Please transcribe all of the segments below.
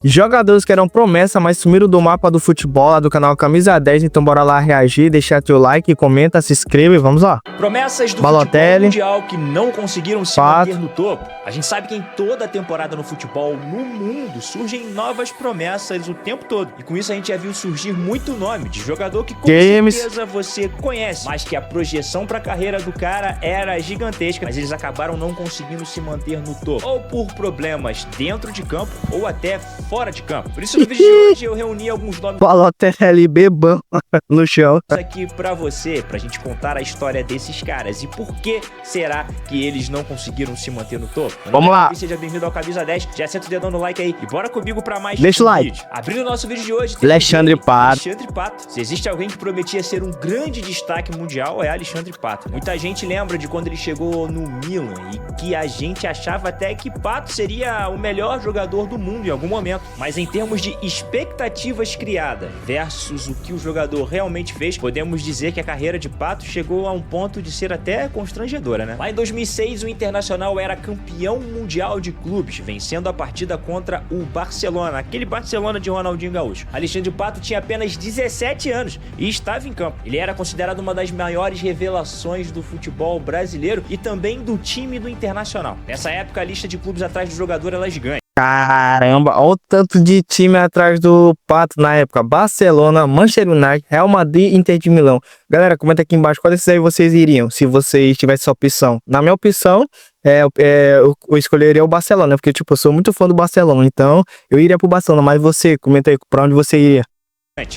Jogadores que eram promessa, mas sumiram do mapa do futebol, lá do canal Camisa 10, então bora lá reagir, deixar teu like, comenta, se inscreve, vamos lá. Promessas do Balotelli, futebol mundial que não conseguiram se Pato. manter no topo. A gente sabe que em toda temporada no futebol no mundo surgem novas promessas o tempo todo. E com isso a gente já viu surgir muito nome de jogador que com certeza você conhece, mas que a projeção pra carreira do cara era gigantesca, mas eles acabaram não conseguindo se manter no topo. Ou por problemas dentro de campo, ou até fora de campo. Por isso no vídeo de hoje eu reuni alguns nomes Balotelli bebão no chão. aqui pra você, pra gente contar a história desses caras e por que será que eles não conseguiram se manter no topo. Vamos lá. Seja bem-vindo ao Camisa 10, já senta o dedão no like aí e bora comigo pra mais Deixa o like. vídeo. Abrindo o nosso vídeo de hoje, Alexandre Pato. Alexandre Pato. Se existe alguém que prometia ser um grande destaque mundial, é Alexandre Pato. Muita gente lembra de quando ele chegou no Milan e que a gente achava até que Pato seria o melhor jogador do mundo em algum momento. Mas em termos de expectativas criadas versus o que o jogador realmente fez, podemos dizer que a carreira de Pato chegou a um ponto de ser até constrangedora, né? Lá em 2006, o Internacional era campeão mundial de clubes, vencendo a partida contra o Barcelona, aquele Barcelona de Ronaldinho Gaúcho. Alexandre Pato tinha apenas 17 anos e estava em campo. Ele era considerado uma das maiores revelações do futebol brasileiro e também do time do Internacional. Nessa época, a lista de clubes atrás do jogador era gigante. Caramba, olha o tanto de time atrás do Pato na época. Barcelona, Manchester United, Real Madrid, Inter de Milão. Galera, comenta aqui embaixo qual desses aí vocês iriam, se vocês tivessem essa opção. Na minha opção, eu escolheria o Barcelona, porque tipo, eu sou muito fã do Barcelona, então eu iria pro Barcelona. Mas você, comenta aí pra onde você iria.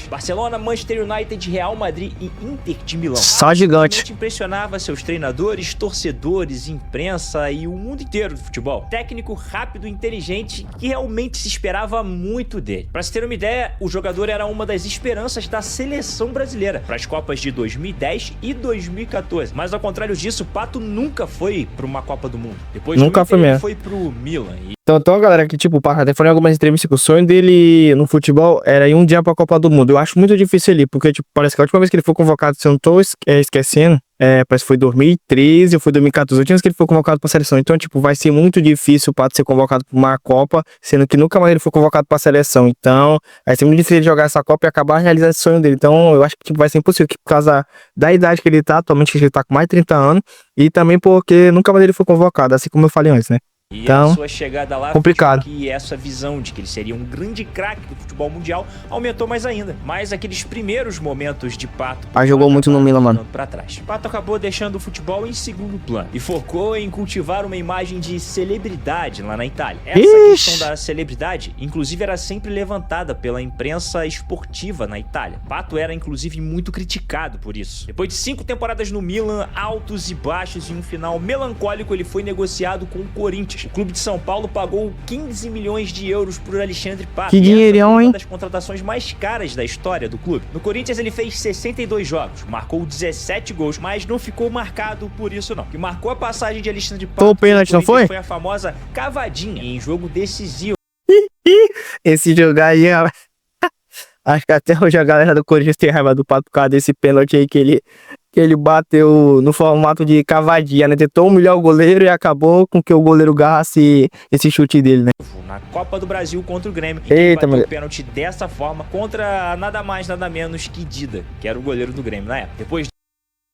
Barcelona, Manchester United, Real Madrid e Inter de Milão. Só gigante. Impressionava seus treinadores, torcedores, imprensa e o mundo inteiro do futebol. Técnico rápido e inteligente que realmente se esperava muito dele. Para se ter uma ideia, o jogador era uma das esperanças da seleção brasileira para as Copas de 2010 e 2014. Mas ao contrário disso, Pato nunca foi para uma Copa do Mundo. Depois Nunca foi mesmo. Foi pro Milan. Então, galera, que tipo, o Pato até falou em algumas entrevistas que o sonho dele no futebol era ir um dia pra Copa do Mundo. Eu acho muito difícil ali, porque tipo, parece que a última vez que ele foi convocado, se eu não tô esquecendo, parece que foi 2013 ou foi 2014, a última vez que ele foi convocado pra seleção. Então, tipo, vai ser muito difícil o Pato ser convocado pra uma Copa, sendo que nunca mais ele foi convocado pra seleção. Então, vai ser muito difícil ele jogar essa Copa e acabar realizando esse sonho dele. Então, eu acho que tipo, vai ser impossível, por causa da idade que ele tá, atualmente ele tá com mais de 30 anos, e também porque nunca mais ele foi convocado, assim como eu falei antes, né? E então, a sua chegada lá complicado. Que essa visão de que ele seria um grande craque do futebol mundial aumentou mais ainda. Mas aqueles primeiros momentos de Pato jogou muito no Milan, mano. Para trás. Pato acabou deixando o futebol em segundo plano e focou em cultivar uma imagem de celebridade lá na Itália. Essa questão da celebridade, inclusive, era sempre levantada pela imprensa esportiva na Itália. Pato era, inclusive, muito criticado por isso. Depois de 5 temporadas no Milan, altos e baixos e um final melancólico, ele foi negociado com o Corinthians. O clube de São Paulo pagou 15 milhões de euros por Alexandre Pato. Que dinheirão, hein? Uma das contratações mais caras da história do clube. No Corinthians ele fez 62 jogos, marcou 17 gols, mas não ficou marcado por isso não. O que marcou a passagem de Alexandre Pato o pênalti, não foi? Foi a famosa cavadinha em jogo decisivo. Esse jogo aí, acho que até hoje a galera do Corinthians tem raiva do Pato por causa desse pênalti aí que ele bateu no formato de cavadinha, né? Tentou humilhar o goleiro e acabou com que o goleiro garrasse esse chute dele, né? Na Copa do Brasil contra o Grêmio. Eita, bateu o pênalti dessa forma contra nada mais, nada menos que Dida, que era o goleiro do Grêmio na época. Depois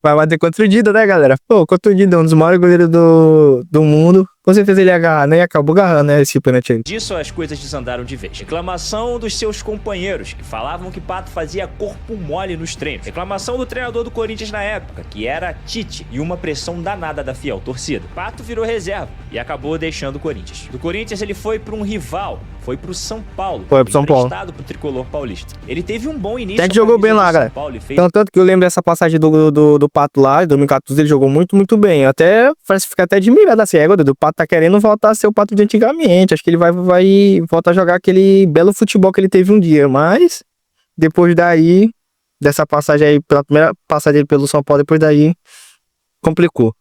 vai bater contra o Dida, né, galera? Pô, contra o Dida, um dos maiores goleiros do mundo. Com certeza ele ia agarrar, né? E acabou agarrando, né? Esse pênalti aí. Disso as coisas desandaram de vez. Reclamação dos seus companheiros, que falavam que Pato fazia corpo mole nos treinos. Reclamação do treinador do Corinthians na época, que era Tite. E uma pressão danada da fiel torcida. Pato virou reserva e acabou deixando o Corinthians. Do Corinthians ele foi para um rival, foi pro São Paulo. Foi pro São Paulo. Emprestado pro tricolor paulista. Ele teve um bom início. Até que jogou bem lá, galera. Tanto que eu lembro dessa passagem do Pato lá, em 2014, ele jogou muito, muito bem. Até parece ficar até admirado assim. O Pato tá querendo voltar a ser o Pato de antigamente. Acho que ele vai voltar a jogar aquele belo futebol que ele teve um dia. Mas, depois daí, dessa passagem aí, pela primeira passagem dele pelo São Paulo, depois daí, complicou.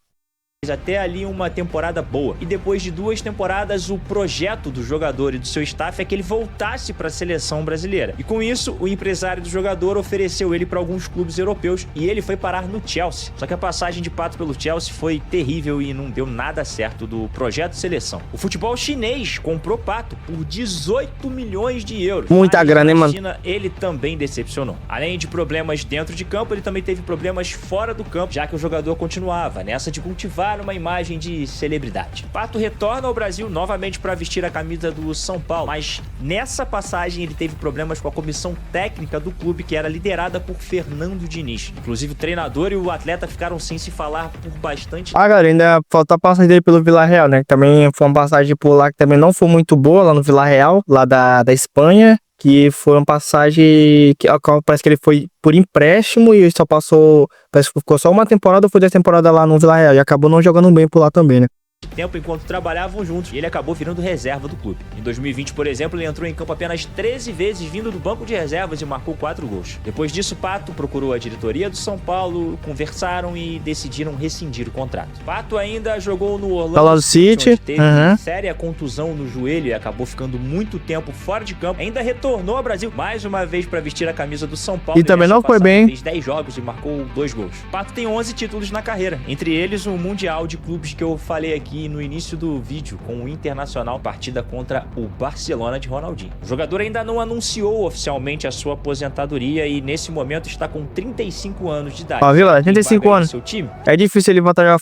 até ali uma temporada boa. E depois de 2 temporadas, o projeto do jogador e do seu staff é que ele voltasse para a seleção brasileira. E com isso, o empresário do jogador ofereceu ele para alguns clubes europeus e ele foi parar no Chelsea. Só que a passagem de Pato pelo Chelsea foi terrível e não deu nada certo do projeto de seleção. O futebol chinês comprou Pato por 18 milhões de euros. Muita grana, hein, mano? China, ele também decepcionou. Além de problemas dentro de campo, ele também teve problemas fora do campo, já que o jogador continuava nessa de cultivar uma imagem de celebridade. Pato retorna ao Brasil novamente para vestir a camisa do São Paulo, mas nessa passagem ele teve problemas com a comissão técnica do clube, que era liderada por Fernando Diniz. Inclusive o treinador e o atleta ficaram sem se falar por bastante tempo. Galera, ainda falta a passagem dele pelo Villarreal, né? Também foi uma passagem por lá que também não foi muito boa, lá no Villarreal, lá da Espanha. Que foi uma passagem que parece que ele foi por empréstimo e só passou, parece que ficou só uma temporada ou foi 2 temporadas lá no Villarreal e acabou não jogando bem por lá também, né? Tempo enquanto trabalhavam juntos e ele acabou virando reserva do clube. Em 2020, por exemplo, ele entrou em campo apenas 13 vezes vindo do banco de reservas e marcou 4 gols. Depois disso, Pato procurou a diretoria do São Paulo, conversaram e decidiram rescindir o contrato. Pato ainda jogou no Orlando City, onde teve séria contusão no joelho e acabou ficando muito tempo fora de campo. Ainda retornou ao Brasil mais uma vez para vestir a camisa do São Paulo. E também não foi bem. Fez 10 jogos e marcou 2 gols. Pato tem 11 títulos na carreira, entre eles o Mundial de Clubes que eu falei aqui no início do vídeo, com o Internacional, partida contra o Barcelona de Ronaldinho. O jogador ainda não anunciou oficialmente a sua aposentadoria e nesse momento está com 35 anos de idade. Ó, viu lá, 35 anos. Seu time? É difícil ele voltar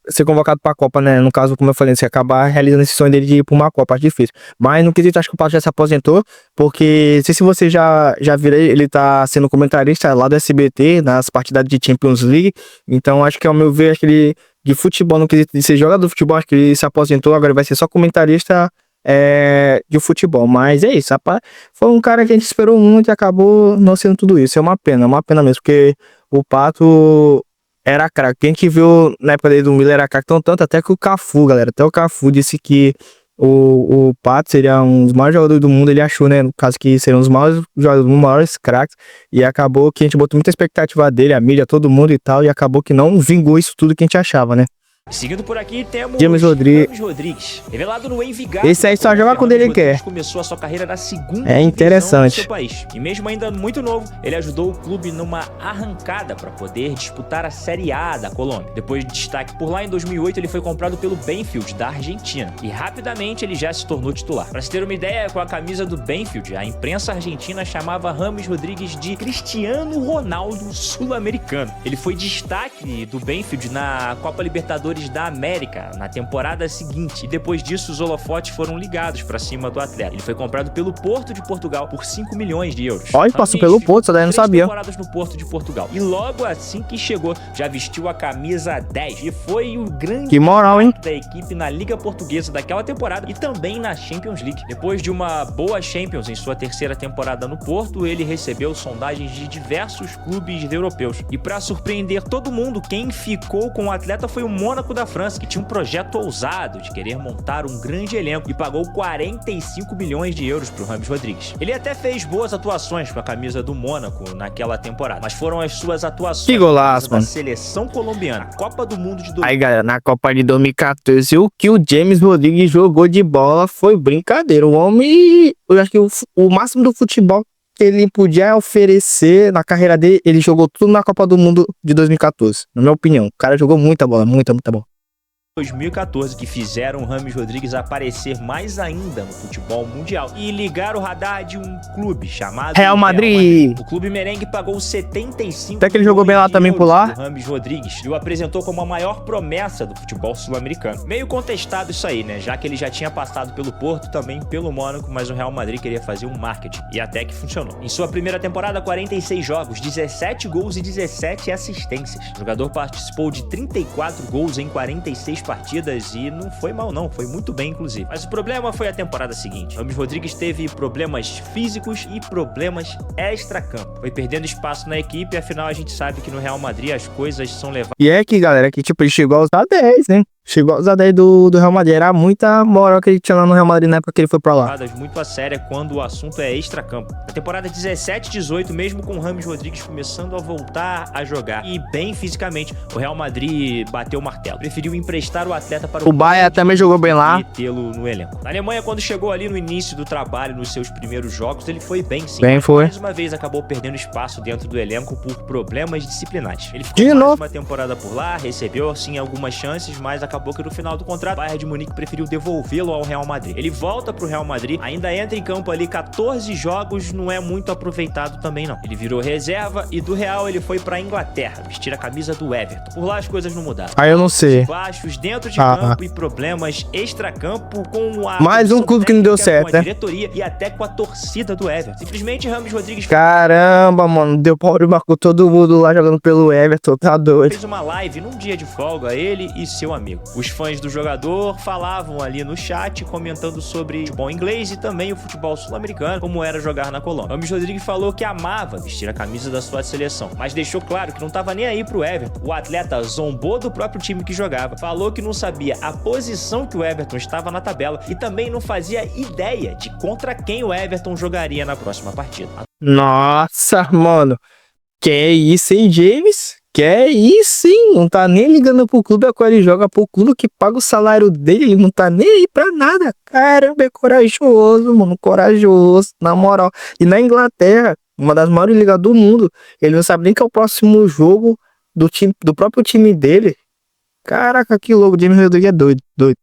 ser convocado pra Copa, né? No caso, como eu falei, se acabar realizando esse sonho dele de ir pra uma Copa, acho difícil. Mas no quesito, acho que o Pato já se aposentou, porque não sei se você já viu, ele tá sendo comentarista lá do SBT, nas partidas de Champions League. Então, acho que, ao meu ver, acho que ele, de futebol, no quesito de ser jogador de futebol, acho que ele se aposentou, agora vai ser só comentarista de futebol. Mas é isso, rapaz. Foi um cara que a gente esperou muito e acabou não sendo tudo isso. É uma pena mesmo, porque o Pato era craque. Quem que viu na época dele do Milan era craque tanto, até que o Cafu, galera. Até o Cafu disse que o Pato seria um dos maiores jogadores do mundo. Ele achou, né? No caso, que seriam os maiores jogadores, os maiores craques. E acabou que a gente botou muita expectativa dele, a mídia, todo mundo e tal. E acabou que não vingou isso tudo que a gente achava, né? Seguindo por aqui temos James Rodrigues, revelado no Envigado. Esse aí só joga quando ele quer. Começou a sua carreira na segunda interessante. divisão do seu país. E mesmo ainda muito novo, ele ajudou o clube numa arrancada para poder disputar a Série A da Colômbia. Depois de destaque por lá, em 2008 ele foi comprado pelo Banfield da Argentina e rapidamente ele já se tornou titular. Para se ter uma ideia, com a camisa do Banfield, a imprensa argentina chamava James Rodrigues de Cristiano Ronaldo sul-americano. Ele foi destaque do Banfield na Copa Libertadores da América na temporada seguinte e depois disso os holofotes foram ligados pra cima do atleta. Ele foi comprado pelo Porto de Portugal por 5 milhões de euros. Olha, passou pelo Porto, só daí não sabia. Temporadas no Porto de Portugal. E logo assim que chegou, já vestiu a camisa 10 e foi o grande que moral, hein? Da equipe na Liga Portuguesa daquela temporada e também na Champions League. Depois de uma boa Champions em sua terceira temporada no Porto, ele recebeu sondagens de diversos clubes europeus. E pra surpreender todo mundo, quem ficou com o atleta foi o Mônaco da França, que tinha um projeto ousado de querer montar um grande elenco e pagou 45 milhões de euros pro James Rodrigues. Ele até fez boas atuações com a camisa do Mônaco naquela temporada, mas foram as suas atuações da seleção colombiana, Copa do Mundo de 2014. Aí, galera, na Copa de 2014, o que o James Rodrigues jogou de bola foi brincadeira. O homem, eu acho que o máximo do futebol que ele podia oferecer na carreira dele, ele jogou tudo na Copa do Mundo de 2014, na minha opinião. O cara jogou muita bola, muita bola. 2014, que fizeram o James Rodrigues aparecer mais ainda no futebol mundial e ligar o radar de um clube chamado Real Madrid. O clube merengue pagou 75 até que ele jogou bem lá também por lá. James Rodrigues e o apresentou como a maior promessa do futebol sul-americano. Meio contestado isso aí, né? Já que ele já tinha passado pelo Porto, também pelo Mônaco, mas o Real Madrid queria fazer um marketing e até que funcionou. Em sua primeira temporada, 46 jogos, 17 gols e 17 assistências. O jogador participou de 34 gols em 46 partidas e não foi mal não, foi muito bem inclusive. Mas o problema foi a temporada seguinte. James Rodrigues teve problemas físicos e problemas extra-campo. Foi perdendo espaço na equipe, afinal a gente sabe que no Real Madrid as coisas são levadas. E é que, galera, que tipo, ele chegou a usar 10, né? Chegou a usar daí do Real Madrid. Era muita moral que ele tinha lá no Real Madrid na época que ele foi pra lá. Muito a séria quando o assunto é extracampo. Na temporada 17-18, mesmo com o Rames Rodrigues começando a voltar a jogar e bem fisicamente, o Real Madrid bateu o martelo. Preferiu emprestar o atleta para o Bayern também jogou bem lá e tê-lo no elenco. Na Alemanha, quando chegou ali no início do trabalho, nos seus primeiros jogos, ele foi bem sim. Bem foi. Mais uma vez acabou perdendo espaço dentro do elenco por problemas disciplinares. Ele ficou De mais novo uma temporada por lá, recebeu sim algumas chances, mas acabou que no final do contrato, o Bayern de Munique preferiu devolvê-lo ao Real Madrid. Ele volta pro Real Madrid, ainda entra em campo ali 14 jogos, não é muito aproveitado também não. Ele virou reserva e do Real ele foi pra Inglaterra, vestir a camisa do Everton. Por lá as coisas não mudaram. Aí eu não sei. Baixos dentro de campo e problemas extracampo com a mais um clube que não deu certo, com a né? diretoria e até com a torcida do Everton. Simplesmente Rames Rodrigues Caramba, mano, deu pau e marcou todo mundo lá jogando pelo Everton, tá doido. fez uma live num dia de folga, ele e seu amigo. Os fãs do jogador falavam ali no chat, comentando sobre futebol inglês e também o futebol sul-americano, como era jogar na Colômbia. Rames Rodrigues falou que amava vestir a camisa da sua seleção, mas deixou claro que não tava nem aí pro Everton. O atleta zombou do próprio time que jogava, falou que não sabia a posição que o Everton estava na tabela e também não fazia ideia de contra quem o Everton jogaria na próxima partida. Nossa, mano. Que isso, hein, James? Que isso, hein? Não tá nem ligando pro clube, é quando ele joga pro clube que paga o salário dele, ele não tá nem aí pra nada. Caramba, é corajoso, mano, corajoso, na moral. E na Inglaterra, uma das maiores ligas do mundo, ele não sabe nem que é o próximo jogo do próprio time dele. Caraca, que louco, James Rodrigues é doido, doido.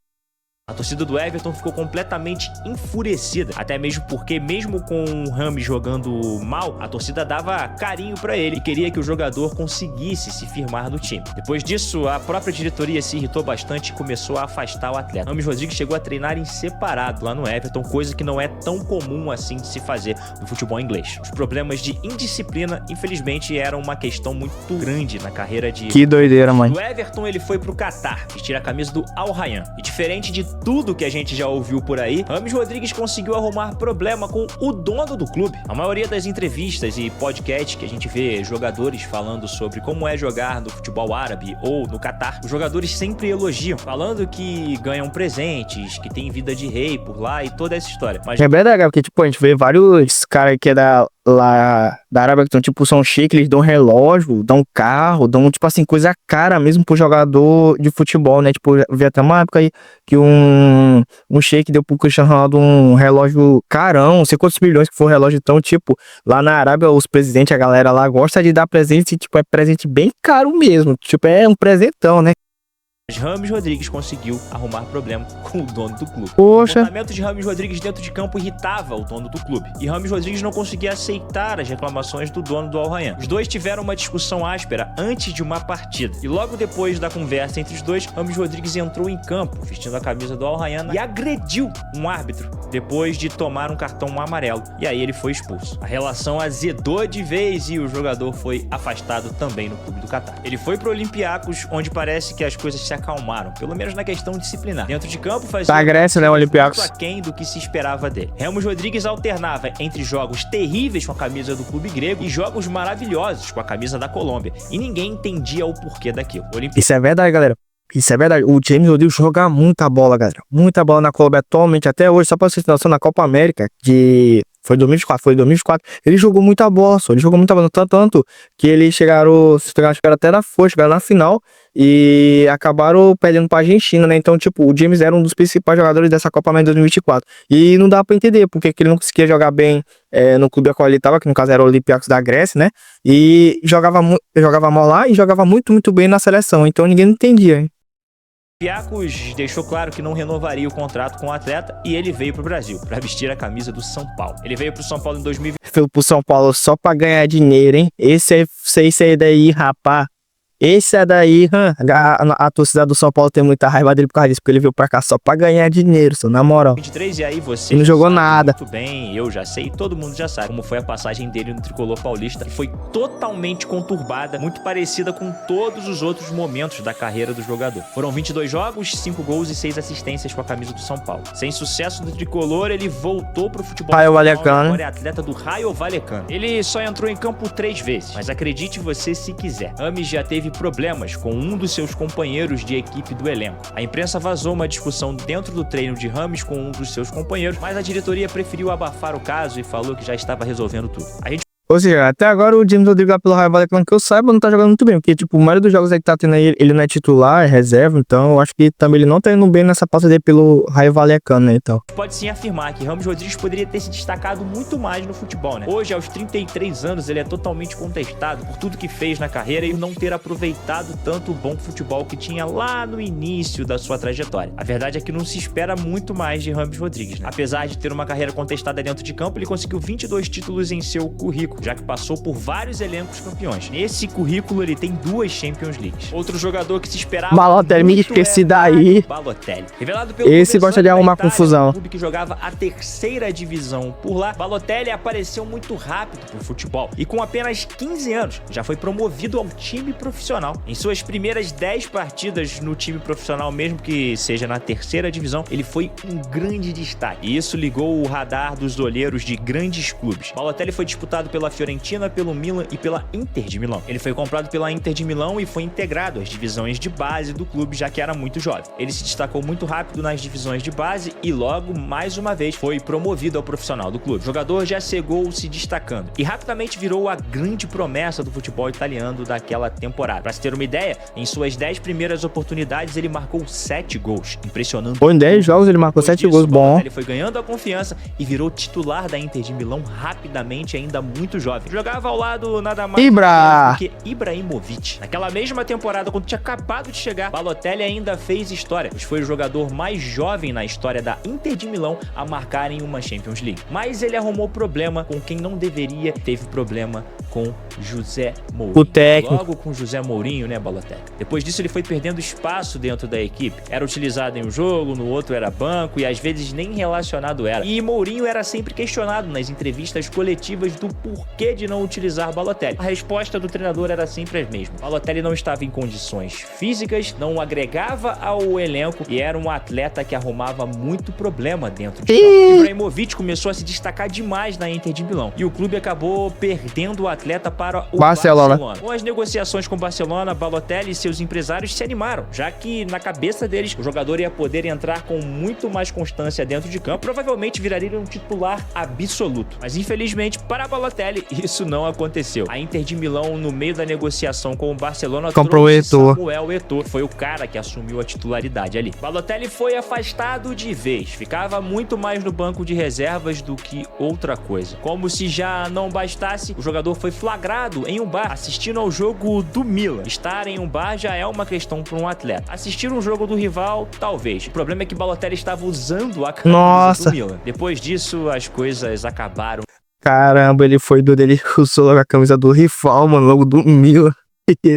A torcida do Everton ficou completamente enfurecida, até mesmo porque, mesmo com o Rames jogando mal, a torcida dava carinho pra ele e queria que o jogador conseguisse se firmar no time. Depois disso, a própria diretoria se irritou bastante e começou a afastar o atleta. Rames Rodrigues chegou a treinar em separado lá no Everton, coisa que não é tão comum assim de se fazer no futebol inglês. Os problemas de indisciplina, infelizmente, eram uma questão muito grande na carreira de... Que doideira, mano. Do Everton, ele foi pro Catar, vestir a camisa do Al Rayyan. E diferente de tudo que a gente já ouviu por aí, Rames Rodrigues conseguiu arrumar problema com o dono do clube. A maioria das entrevistas e podcasts que a gente vê jogadores falando sobre como é jogar no futebol árabe ou no Catar, os jogadores sempre elogiam, falando que ganham presentes, que tem vida de rei por lá e toda essa história. Mas é verdade, porque tipo, a gente vê vários caras que é lá da Arábia que estão tipo, são shake, eles dão relógio, dão carro, dão tipo assim, coisa cara mesmo pro jogador de futebol, né? Tipo, eu vi até uma época aí que um shake deu pro Cristiano Ronaldo um relógio carão, não sei quantos milhões que foi o relógio. Então, tipo, lá na Arábia, os presidentes, a galera lá gosta de dar presente, tipo, é presente bem caro mesmo, tipo, é um presentão, né? Rames Rodrigues conseguiu arrumar problema com o dono do clube. Poxa. O comportamento de Rames Rodrigues dentro de campo irritava o dono do clube. E Rames Rodrigues não conseguia aceitar as reclamações do dono do Al Rayyan. Os dois tiveram uma discussão áspera antes de uma partida. E logo depois da conversa entre os dois, Rames Rodrigues entrou em campo, vestindo a camisa do Al Rayyan e agrediu um árbitro, depois de tomar um cartão amarelo. E aí ele foi expulso. A relação azedou de vez e o jogador foi afastado também no clube do Catar. Ele foi pro Olympiacos, onde parece que as coisas se acalmaram, pelo menos na questão disciplinar. Dentro de campo fazia da Grécia, né, Olympiacos, muito aquém do que se esperava dele. Rames Rodrigues alternava entre jogos terríveis com a camisa do clube grego e jogos maravilhosos com a camisa da Colômbia, e ninguém entendia o porquê daquilo. Isso é verdade, galera. Isso é verdade. O James Rodrigues joga muita bola, galera. Muita bola na Colômbia atualmente, até hoje, só pra vocês terem noção, na Copa América, foi 2024, ele jogou muita bola, só. Ele jogou muita bola, tanto que eles chegaram até na força, chegaram na final e acabaram perdendo pra Argentina, né? Então, tipo, o James era um dos principais jogadores dessa Copa América 2024. E não dá pra entender porque que ele não conseguia jogar bem no clube a qual ele tava, que no caso era o Olympiacos da Grécia, né? E jogava mal lá e jogava muito bem na seleção. Então ninguém entendia, hein? Olympiacos deixou claro que não renovaria o contrato com o atleta e ele veio pro Brasil para vestir a camisa do São Paulo. Ele veio pro São Paulo em 2020. Foi pro São Paulo só pra ganhar dinheiro, hein? Esse aí daí, rapá. Esse é daí, a torcida do São Paulo tem muita raiva dele por causa disso, porque ele veio pra cá só pra ganhar dinheiro, só, na moral. 23, e aí você não jogou nada. Muito bem, eu já sei, todo mundo já sabe como foi a passagem dele no tricolor paulista, que foi totalmente conturbada, muito parecida com todos os outros momentos da carreira do jogador. Foram 22 jogos, 5 gols e 6 assistências com a camisa do São Paulo. Sem sucesso do tricolor, ele voltou pro futebol. Rayo Vallecano. Agora é atleta do Rayo Vallecano. Ele só entrou em campo 3 vezes, mas acredite você se quiser. Rames já teve teve problemas com um dos seus companheiros de equipe do elenco. A imprensa vazou uma discussão dentro do treino de Rames com um dos seus companheiros, mas a diretoria preferiu abafar o caso e falou que já estava resolvendo tudo. Ou seja, até agora o James Rodrigues pelo Raio Vallecano que eu saiba não tá jogando muito bem, porque tipo, a maioria dos jogos aí que tá tendo aí, ele não é titular, é reserva, então eu acho que também ele não tá indo bem nessa pauta dele pelo Raio Vallecano, né, então. Pode sim afirmar que Rames Rodrigues poderia ter se destacado muito mais no futebol, né? Hoje, aos 33 anos, ele é totalmente contestado por tudo que fez na carreira e não ter aproveitado tanto o bom futebol que tinha lá no início da sua trajetória. A verdade é que não se espera muito mais de Rames Rodrigues, né? Apesar de ter uma carreira contestada dentro de campo, ele conseguiu 22 títulos em seu currículo, já que passou por vários elencos campeões. Nesse currículo, ele tem 2 Champions Leagues. Outro jogador que se esperava Balotelli, me esqueci daí. Balotelli. Revelado pelo Esse gosta de arrumar Itália, confusão. Um clube que jogava a 3ª divisão por lá, Balotelli apareceu muito rápido pro futebol e com apenas 15 anos já foi promovido ao time profissional. Em suas primeiras 10 partidas no time profissional, mesmo que seja na 3ª divisão, ele foi um grande destaque. E isso ligou o radar dos olheiros de grandes clubes. Balotelli foi disputado pela Fiorentina, pelo Milan e pela Inter de Milão. Ele foi comprado pela Inter de Milão e foi integrado às divisões de base do clube, já que era muito jovem. Ele se destacou muito rápido nas divisões de base e logo, mais uma vez, foi promovido ao profissional do clube. O jogador já chegou se destacando e rapidamente virou a grande promessa do futebol italiano daquela temporada. Para se ter uma ideia, em suas 10 primeiras oportunidades ele marcou 7 gols, impressionando. Pô, em 10 jogos ele marcou 7 gols, bom. Ele foi ganhando a confiança e virou titular da Inter de Milão rapidamente, ainda muito jovem. Jogava ao lado nada mais do que Ibrahimovic. Naquela mesma temporada, quando tinha acabado de chegar, Balotelli ainda fez história, pois foi o jogador mais jovem na história da Inter de Milão a marcar em uma Champions League. Mas ele arrumou problema com quem não deveria, teve problema com José Mourinho. O técnico. Logo com José Mourinho, né, Balotelli? Depois disso, ele foi perdendo espaço dentro da equipe. Era utilizado em um jogo, no outro era banco e às vezes nem relacionado era. E Mourinho era sempre questionado nas entrevistas coletivas do porquê de não utilizar Balotelli. A resposta do treinador era sempre a mesma. Balotelli não estava em condições físicas, não agregava ao elenco e era um atleta que arrumava muito problema dentro de campo. Ibrahimovic começou a se destacar demais na Inter de Milão e o clube acabou perdendo o atleta para o Barcelona. Com as negociações com o Barcelona, Balotelli e seus empresários se animaram, já que na cabeça deles o jogador ia poder entrar com muito mais constância dentro de campo e provavelmente viraria um titular absoluto. Mas infelizmente para Balotelli isso não aconteceu. A Inter de Milão, no meio da negociação com o Barcelona, comprou o Eto'o. Samuel Eto'o, que foi o cara que assumiu a titularidade ali. Balotelli foi afastado de vez, ficava muito mais no banco de reservas do que outra coisa. Como se já não bastasse, o jogador foi flagrado em um bar assistindo ao jogo do Milan. Estar em um bar já é uma questão para um atleta. Assistir um jogo do rival, talvez. O problema é que Balotelli estava usando a camisa do Milan. Depois disso, as coisas acabaram. Caramba, ele foi doido, ele usou a camisa do rival, mano, logo do Milan.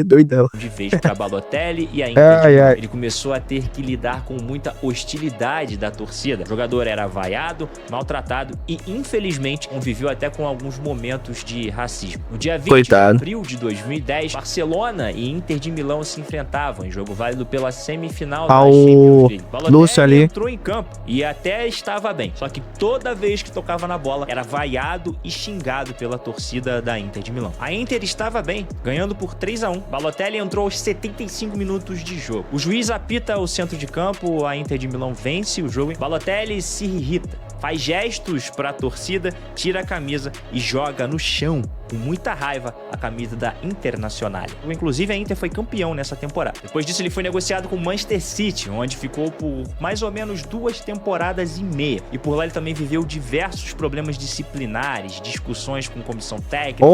Doidão. De vez para Balotelli e ainda ele começou a ter que lidar com muita hostilidade da torcida. O jogador era vaiado, maltratado e infelizmente conviveu até com alguns momentos de racismo. No dia 20 de abril de 2010, Barcelona e Inter de Milão se enfrentavam em jogo válido pela semifinal da Champions League. Balotelli entrou em campo e até estava bem, só que toda vez que tocava na bola era vaiado e xingado pela torcida da Inter de Milão. A Inter estava bem, ganhando por 3-1. Balotelli entrou aos 75 minutos de jogo. O juiz apita o centro de campo, a Inter de Milão vence o jogo. Balotelli se irrita, faz gestos para a torcida, tira a camisa e joga no chão, com muita raiva, a camisa da Internazionale. Inclusive, a Inter foi campeão nessa temporada. Depois disso, ele foi negociado com o Manchester City, onde ficou por mais ou menos 2 temporadas e meia. E por lá ele também viveu diversos problemas disciplinares, discussões com comissão técnica,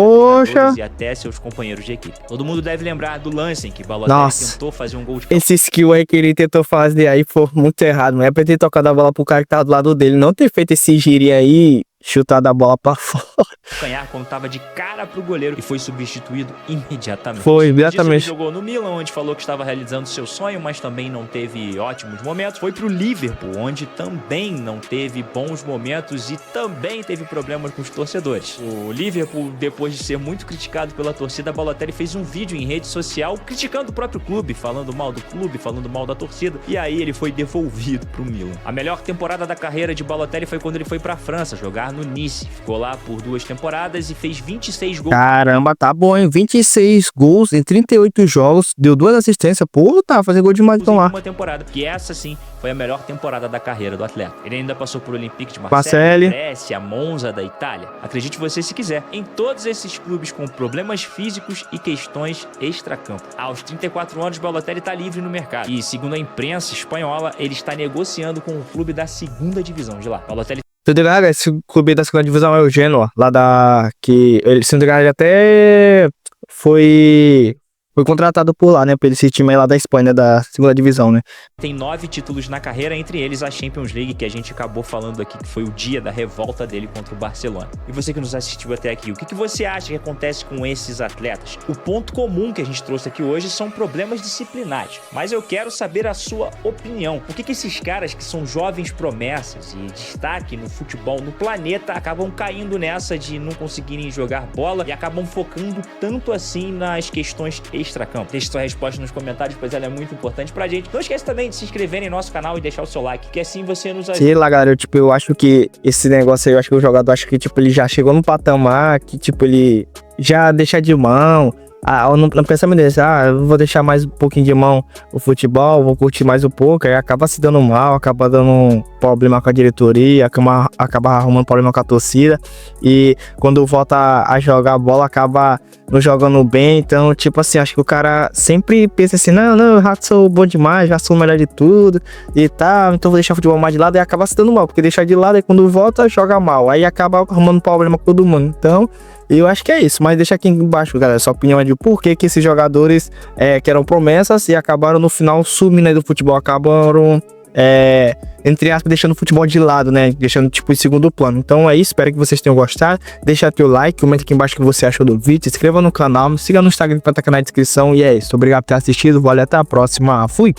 e até seus companheiros de equipe. Todo mundo deve lembrar do lance em que Balotelli tentou fazer um gol de campo. Esse skill aí que ele tentou fazer aí foi muito errado. Não é pra ter tocado a bola pro cara que tava do lado dele. Não ter feito esse giro aí, chutado a bola pra fora. Canhar quando tava de cara pro goleiro e foi substituído imediatamente. Foi, imediatamente. Ele jogou no Milan, onde falou que estava realizando seu sonho, mas também não teve ótimos momentos. Foi pro Liverpool, onde também não teve bons momentos e também teve problemas com os torcedores. O Liverpool, depois de ser muito criticado pela torcida, Balotelli fez um vídeo em rede social criticando o próprio clube, falando mal do clube, falando mal da torcida, e aí ele foi devolvido pro Milan. A melhor temporada da carreira de Balotelli foi quando ele foi pra França jogar no Nice. Ficou lá por 2 temporadas e fez 26 gols. Caramba, tá bom, hein? 26 gols em 38 jogos, deu 2 assistências. Pô, tá fazendo gol demais então lá. Uma temporada, que essa sim foi a melhor temporada da carreira do atleta. Ele ainda passou por Olympique de Marseille, Brescia, Monza da Itália. Acredite você se quiser, em todos esses clubes com problemas físicos e questões extracampo. Aos 34 anos, Balotelli está livre no mercado. E segundo a imprensa espanhola, ele está negociando com o clube da segunda divisão de lá. Balotelli... Se não me esse clube da segunda divisão é o Genoa, lá da... que ele, se não me ele até foi contratado por lá, né? Por esse time aí lá da Espanha, né, da segunda divisão, né? Tem 9 títulos na carreira, entre eles a Champions League, que a gente acabou falando aqui, que foi o dia da revolta dele contra o Barcelona. E você que nos assistiu até aqui, o que você acha que acontece com esses atletas? O ponto comum que a gente trouxe aqui hoje são problemas disciplinares, mas eu quero saber a sua opinião. Por que esses caras que são jovens promessas e destaque no futebol no planeta acabam caindo nessa de não conseguirem jogar bola e acabam focando tanto assim nas questões extracampo? Deixe sua resposta nos comentários, pois ela é muito importante pra gente. Não esquece também de se inscrever em nosso canal e deixar o seu like, que assim você nos ajuda. Sei lá, galera, eu acho que esse negócio aí, eu acho que o jogador, acho que, ele já chegou num patamar que, ele já deixa de mão. No pensamento desse, eu vou deixar mais um pouquinho de mão o futebol, vou curtir mais um pouco, aí acaba se dando mal, acaba dando um problema com a diretoria, acaba arrumando problema com a torcida, e quando volta a jogar bola, acaba não jogando bem. Então, assim, acho que o cara sempre pensa assim, não, eu já sou bom demais, já sou o melhor de tudo e tal, então vou deixar o futebol mais de lado, e acaba se dando mal, porque deixar de lado, aí quando volta, joga mal, aí acaba arrumando problema com todo mundo. Então, eu acho que é isso, mas deixa aqui embaixo, galera, sua opinião é de por que esses jogadores que eram promessas e acabaram no final sumindo aí do futebol, acabaram, entre aspas, deixando o futebol de lado, né, deixando em segundo plano. Então é isso, espero que vocês tenham gostado, deixa teu like, comenta aqui embaixo o que você achou do vídeo, se inscreva no canal, me siga no Instagram que vai estar aqui na descrição, e é isso, obrigado por ter assistido, valeu, até a próxima, fui!